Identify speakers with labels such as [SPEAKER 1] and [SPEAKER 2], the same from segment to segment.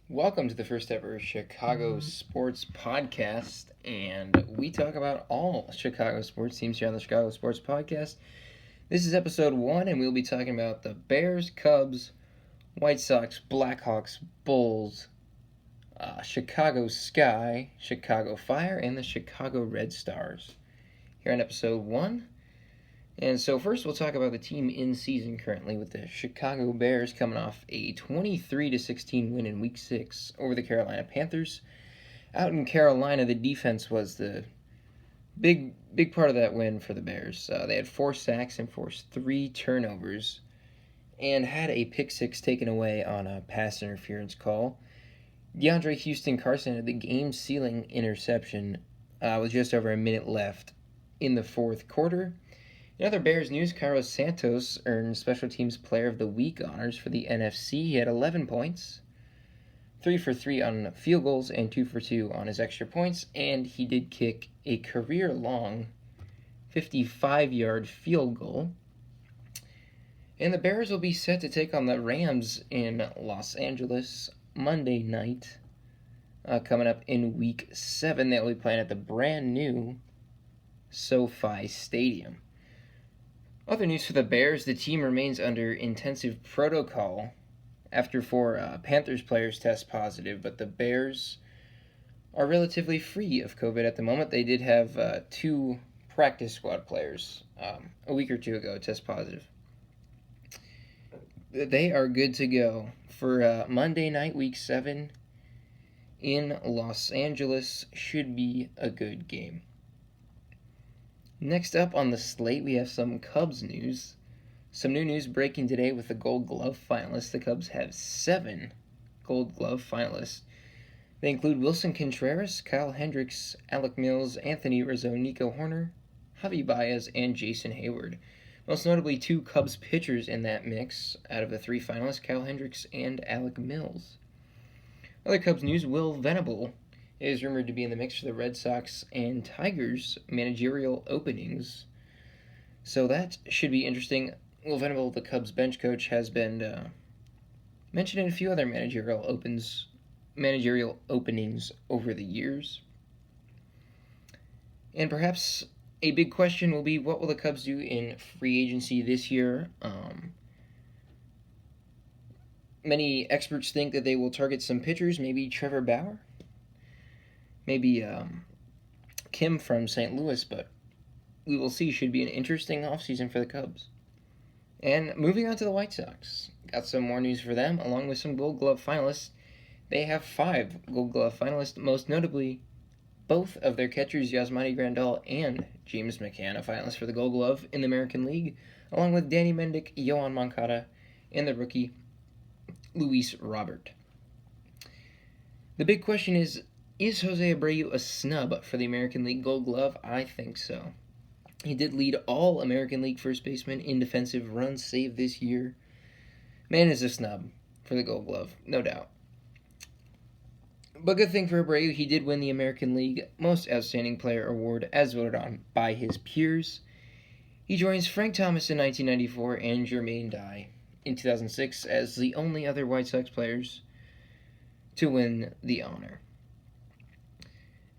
[SPEAKER 1] Welcome to the first ever Chicago Sports Podcast, and we talk about all Chicago sports teams here on the Chicago Sports Podcast. This is episode 1, and we'll be talking about the Bears, Cubs, White Sox, Blackhawks, Bulls, Chicago Sky, Chicago Fire, and the Chicago Red Stars here on episode 1. And so first we'll talk about the team in season currently with the Chicago Bears coming off a 23-16 win in Week 6 over the Carolina Panthers. Out in Carolina, the defense was the big part of that win for the Bears. They had 4 sacks and forced 3 turnovers and had a pick 6 taken away on a pass interference call. DeAndre Houston Carson had the game-sealing interception with just over a minute left in the fourth quarter. In other Bears news, Carlos Santos earned Special Teams Player of the Week honors for the NFC. He had 11 points, 3 for 3 on field goals, and 2 for 2 on his extra points, and he did kick a career-long 55-yard field goal. And the Bears will be set to take on the Rams in Los Angeles Monday night, coming up in Week 7. They'll be playing at the brand new SoFi Stadium. Other news for the Bears, the team remains under intensive protocol after 4 Panthers players test positive, but the Bears are relatively free of COVID at the moment. They did have 2 practice squad players a week or 2 ago test positive. They are good to go for Monday night, Week 7 in Los Angeles. Should be a good game. Next up on the slate, we have some Cubs news. Some new news breaking today with the Gold Glove finalists. The Cubs have 7 Gold Glove finalists. They include Wilson Contreras, Kyle Hendricks, Alec Mills, Anthony Rizzo, Nico Horner, Javi Baez, and Jason Hayward. Most notably, 2 Cubs pitchers in that mix out of the 3 finalists, Kyle Hendricks and Alec Mills. Other Cubs news, Will Venable is rumored to be in the mix for the Red Sox and Tigers managerial openings. So that should be interesting. Will Venable, the Cubs bench coach, has been mentioned in a few other managerial openings over the years. And perhaps a big question will be, what will the Cubs do in free agency this year? Many experts think that they will target some pitchers, maybe Trevor Bauer, maybe Kim from St. Louis, but we will see. Should be an interesting offseason for the Cubs. And moving on to the White Sox. Got some more news for them, along with some Gold Glove finalists. They have 5 Gold Glove finalists, most notably both of their catchers, Yasmani Grandal and James McCann, a finalist for the Gold Glove in the American League, along with Danny Mendick, Yohan Moncada, and the rookie Luis Robert. The big question is Jose Abreu a snub for the American League Gold Glove? I think so. He did lead all American League first basemen in defensive runs saved this year. Man is a snub for the Gold Glove, no doubt. But good thing for Abreu, he did win the American League Most Outstanding Player award as voted on by his peers. He joins Frank Thomas in 1994 and Jermaine Dye in 2006 as the only other White Sox players to win the honor.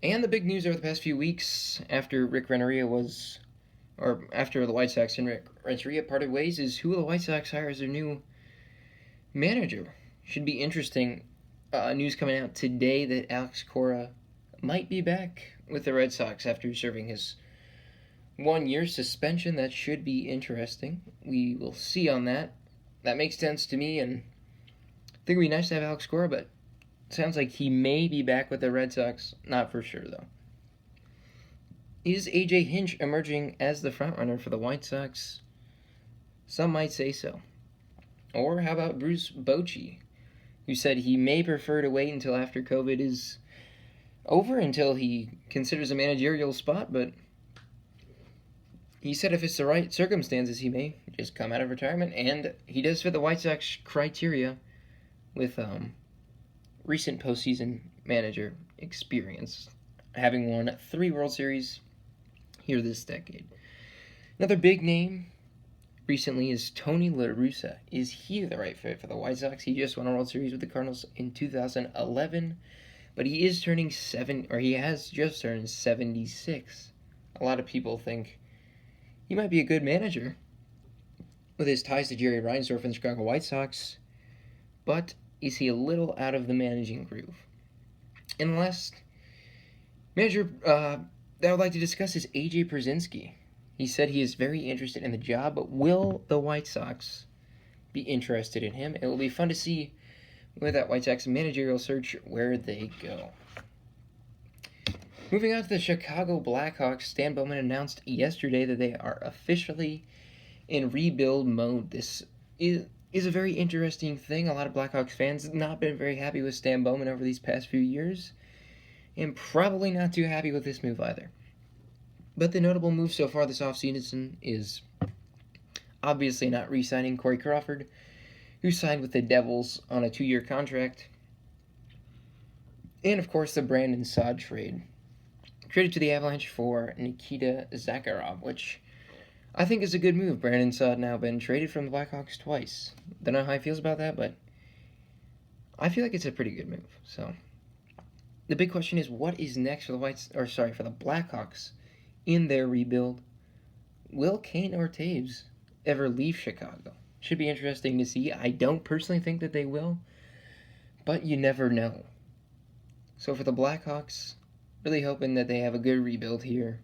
[SPEAKER 1] And the big news over the past few weeks after the White Sox and Rick Renteria parted ways is who the White Sox hire as their new manager. Should be interesting. News coming out today that Alex Cora might be back with the Red Sox after serving his 1-year suspension. That should be interesting. We will see on that. That makes sense to me, and I think it would be nice to have Alex Cora, but it sounds like he may be back with the Red Sox. Not for sure, though. Is A.J. Hinch emerging as the frontrunner for the White Sox? Some might say so. Or how about Bruce Bochy, who said he may prefer to wait until after COVID is over until he considers a managerial spot, but he said if it's the right circumstances, he may just come out of retirement, and he does fit the White Sox criteria with recent postseason manager experience, having won 3 World Series here this decade. Another big name recently is Tony La Russa. Is he the right fit for the White Sox? He just won a World Series with the Cardinals in 2011, but he is he has just turned 76. A lot of people think he might be a good manager with his ties to Jerry Reinsdorf and the Chicago White Sox, but is he a little out of the managing groove? And the last manager that I would like to discuss is A.J. Pierzynski. He said he is very interested in the job, but will the White Sox be interested in him? It will be fun to see with that White Sox managerial search where they go. Moving on to the Chicago Blackhawks, Stan Bowman announced yesterday that they are officially in rebuild mode. This is a very interesting thing. A lot of Blackhawks fans have not been very happy with Stan Bowman over these past few years, and probably not too happy with this move either. But the notable move so far this offseason is obviously not re-signing Corey Crawford, who signed with the Devils on a 2-year contract. And of course the Brandon Saad trade. Traded to the Avalanche for Nikita Zakharov, which I think is a good move. Brandon Saad now been traded from the Blackhawks twice. Don't know how he feels about that, but I feel like it's a pretty good move. So the big question is, what is next for the Blackhawks in their rebuild? Will Kane or Taves ever leave Chicago? Should be interesting to see. I don't personally think that they will, but you never know. So for the Blackhawks, really hoping that they have a good rebuild here,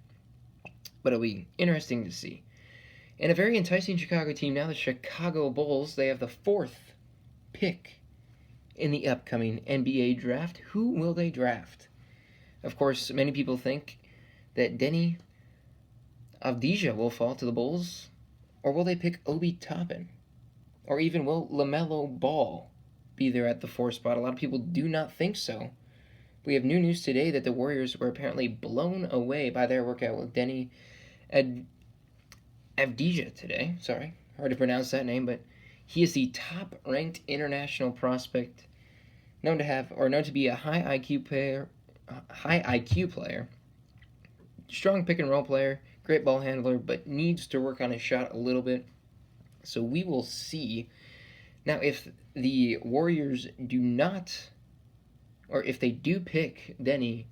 [SPEAKER 1] but it'll be interesting to see. And a very enticing Chicago team now, the Chicago Bulls. They have the 4th pick in the upcoming NBA draft. Who will they draft? Of course, many people think that Denny Avdija will fall to the Bulls, or will they pick Obi Toppin? Or even will LaMelo Ball be there at the 4th spot? A lot of people do not think so. We have new news today that the Warriors were apparently blown away by their workout with Denny Avdija today. Sorry, hard to pronounce that name, but he is the top-ranked international prospect, known to be a high IQ player, strong pick and roll player, great ball handler, but needs to work on his shot a little bit. So we will see. Now, if the Warriors do not, or if they do pick Denny,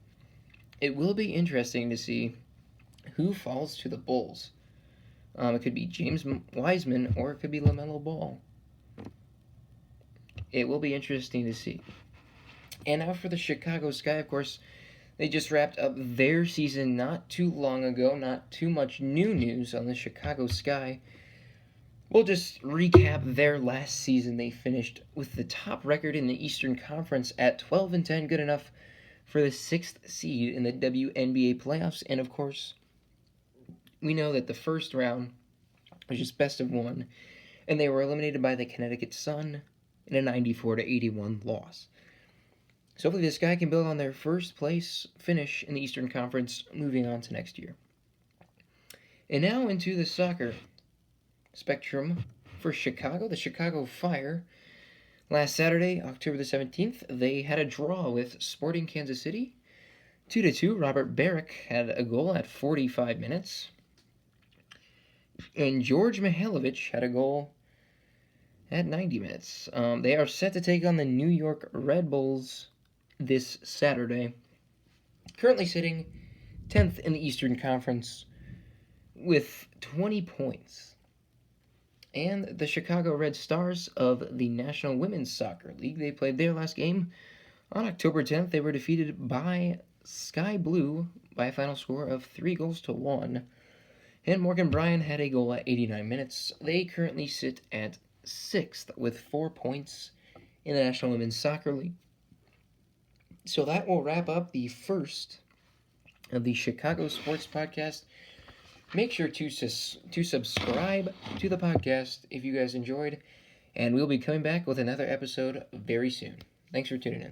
[SPEAKER 1] it will be interesting to see who falls to the Bulls. It could be James Wiseman, or it could be LaMelo Ball. It will be interesting to see. And now for the Chicago Sky, of course, they just wrapped up their season not too long ago. Not too much new news on the Chicago Sky. We'll just recap their last season. They finished with the top record in the Eastern Conference at 12-10, good enough for the 6th seed in the WNBA playoffs. And of course, we know that the first round was just best of 1, and they were eliminated by the Connecticut Sun in a 94-81 loss. So hopefully this guy can build on their first place finish in the Eastern Conference moving on to next year. And now into the soccer spectrum for Chicago. The Chicago Fire, last Saturday, October the 17th, they had a draw with Sporting Kansas City. 2-2, Robert Barrick had a goal at 45 minutes. And George Mihailovic had a goal at 90 minutes. They are set to take on the New York Red Bulls this Saturday. Currently sitting 10th in the Eastern Conference with 20 points. And the Chicago Red Stars of the National Women's Soccer League, they played their last game on October 10th. They were defeated by Sky Blue by a final score of 3-1. And Morgan Bryan had a goal at 89 minutes. They currently sit at 6th with 4 points in the National Women's Soccer League. So that will wrap up the first of the Chicago Sports Podcast. Make sure to subscribe to the podcast if you guys enjoyed, and we'll be coming back with another episode very soon. Thanks for tuning in.